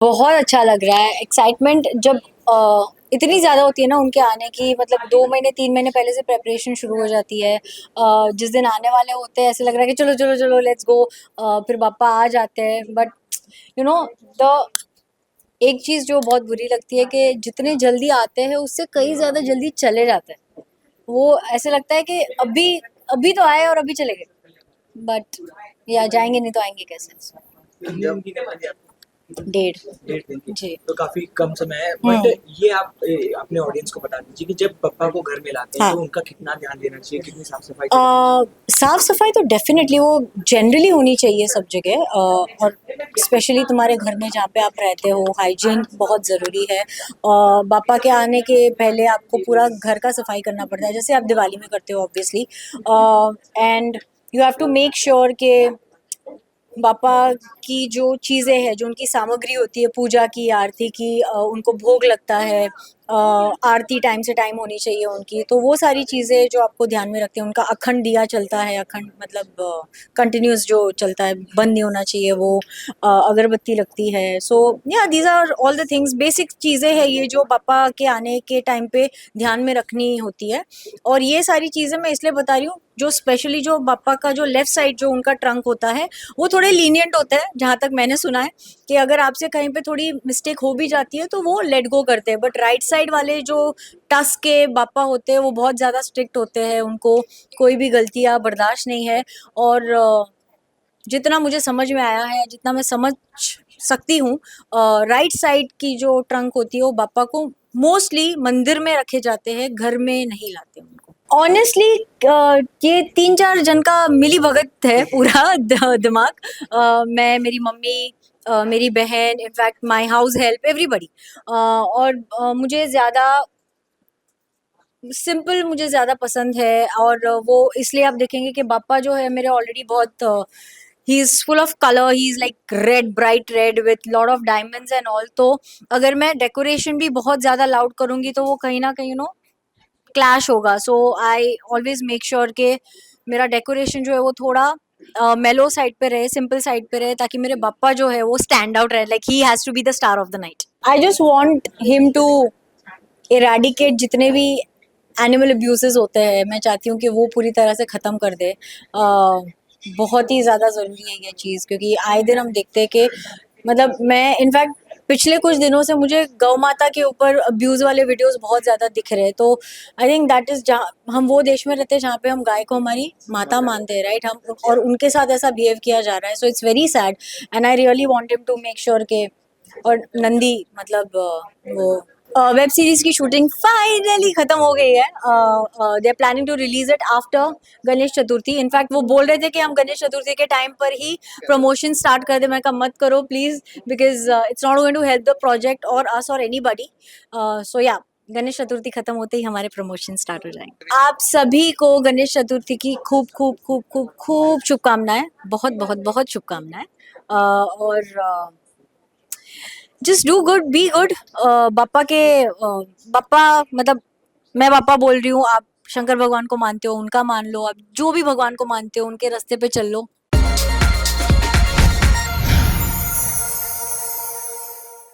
बहुत अच्छा लग रहा है। एक्साइटमेंट जब इतनी ज़्यादा होती है ना उनके आने की, मतलब 2 महीने 3 महीने पहले से प्रेपरेशन शुरू हो जाती है। जिस दिन आने वाले होते हैं ऐसे लग रहा है कि चलो चलो चलो लेट्स गो। फिर पापा आ जाते हैं, बट यू नो द एक चीज़ जो बहुत बुरी लगती है कि जितने जल्दी आते हैं उससे कई ज़्यादा जल्दी चले जाते हैं। वो ऐसे लगता है कि अभी अभी तो आए और अभी चले गए, बट या जाएंगे नहीं तो आएंगे कैसे। कितने दिन की नौकरी है आपकी? 1.5। 1.5 दिन की। जी। तो काफी कम समय है, बट हम्म। ये आप अपने ऑडियंस को बता दीजिए कि जब पापा को घर में लाते हैं हाँ। तो उनका कितना ध्यान देना चाहिए, कितनी साफ सफाई करनी चाहिए? साफ सफाई तो डेफिनेटली वो जनरली होनी चाहिए सब जगह, और स्पेशली तुम्हारे घर में जहाँ पे आप रहते हो हाइजीन बहुत ज़रूरी है। पापा के आने के पहले आपको पूरा घर का सफाई करना पड़ता है, जैसे आप दिवाली में करते हो obviously. And you have to make sure के पापा की जो चीज़ें हैं, जो उनकी सामग्री होती है पूजा की, आरती की, उनको भोग लगता है, आरती टाइम से टाइम होनी चाहिए उनकी, तो वो सारी चीज़ें जो आपको ध्यान में रखते हैं। उनका अखंड दिया चलता है, अखंड मतलब कंटिन्यूस जो चलता है, बंद नहीं होना चाहिए वो। अगरबत्ती लगती है। So yeah these are all the things, basic चीज़ें हैं ये जो पापा के आने के टाइम पे ध्यान में रखनी होती है। और ये सारी चीज़ें मैं इसलिए बता रही हूँ, जो स्पेशली जो पापा का जो लेफ्ट साइड जो उनका ट्रंक होता है वो थोड़े लीनियंट होते हैं, जहाँ तक मैंने सुना है कि अगर आपसे कहीं पे थोड़ी मिस्टेक हो भी जाती है तो वो लेट गो करते हैं। बट राइट साइड वाले जो टस के पापा होते हैं वो बहुत ज़्यादा स्ट्रिक्ट होते हैं, उनको कोई भी गलतियाँ बर्दाश्त नहीं है। और जितना मुझे समझ में आया है, जितना मैं समझ सकती हूँ, राइट साइड की जो ट्रंक होती है वो पापा को मोस्टली मंदिर में रखे जाते हैं, घर में नहीं लाते उनको। ऑनेस्टली ये 3-4 जन का मिली भगत है पूरा दिमाग। मैं, मेरी मम्मी, मेरी बहन, in fact my house help, everybody. और मुझे ज़्यादा सिंपल मुझे ज़्यादा पसंद है। और वो इसलिए आप देखेंगे कि पापा जो है मेरे ऑलरेडी बहुत he is full of colour, he is like red, bright red with lot of diamonds and all. तो अगर मैं डेकोरेशन भी बहुत ज़्यादा लाउड करूँगी तो वो कहीं न कहीं क्लैश होगा। सो आई ऑलवेज मेक श्योर के मेरा डेकोरेशन जो है वो थोड़ा मेलो साइड पे रहे, सिंपल साइड पे रहे, ताकि मेरे पापा जो है वो स्टैंड आउट रहे, like he has to be the star of the night. I just want him to eradicate जितने भी एनिमल अब्यूजेस होते हैं, मैं चाहती हूँ कि वो पूरी तरह से ख़त्म कर दे। बहुत ही ज़्यादा ज़रूरी है ये चीज़, क्योंकि आए दिन हम देखते हैं कि मतलब मैं इनफैक्ट पिछले कुछ दिनों से मुझे गौ माता के ऊपर अब्यूज़ वाले वीडियोस बहुत ज़्यादा दिख रहे हैं। तो आई थिंक दैट इज़, जहाँ हम वो देश में रहते हैं जहाँ पे हम गाय को हमारी माता मानते हैं, राइट? हम और उनके साथ ऐसा बिहेव किया जा रहा है। So it's very sad and I really want him to make sure के। और नंदी मतलब वो वेब सीरीज की शूटिंग फाइनली खत्म हो गई है। They are planning to release it after Ganesh Chaturthi. In fact वो बोल रहे थे कि हम गणेश चतुर्थी के टाइम पर ही प्रमोशन स्टार्ट कर दे। मैं कहा मत करो please, because it's not going to help the project और अस और एनीबॉडी। सो या, गणेश चतुर्थी खत्म होते ही हमारे प्रमोशन स्टार्ट हो जाएंगे। आप सभी को गणेश चतुर्थी की खूब खूब खूब खूब खूब शुभकामनाएं, बहुत बहुत बहुत शुभकामनाएं। और just do good, be good. बापा के बापा मतलब मैं बापा बोल रही हूँ, आप शंकर भगवान को मानते हो उनका मान लो, आप जो भी भगवान को मानते हो उनके रास्ते पे चल लो।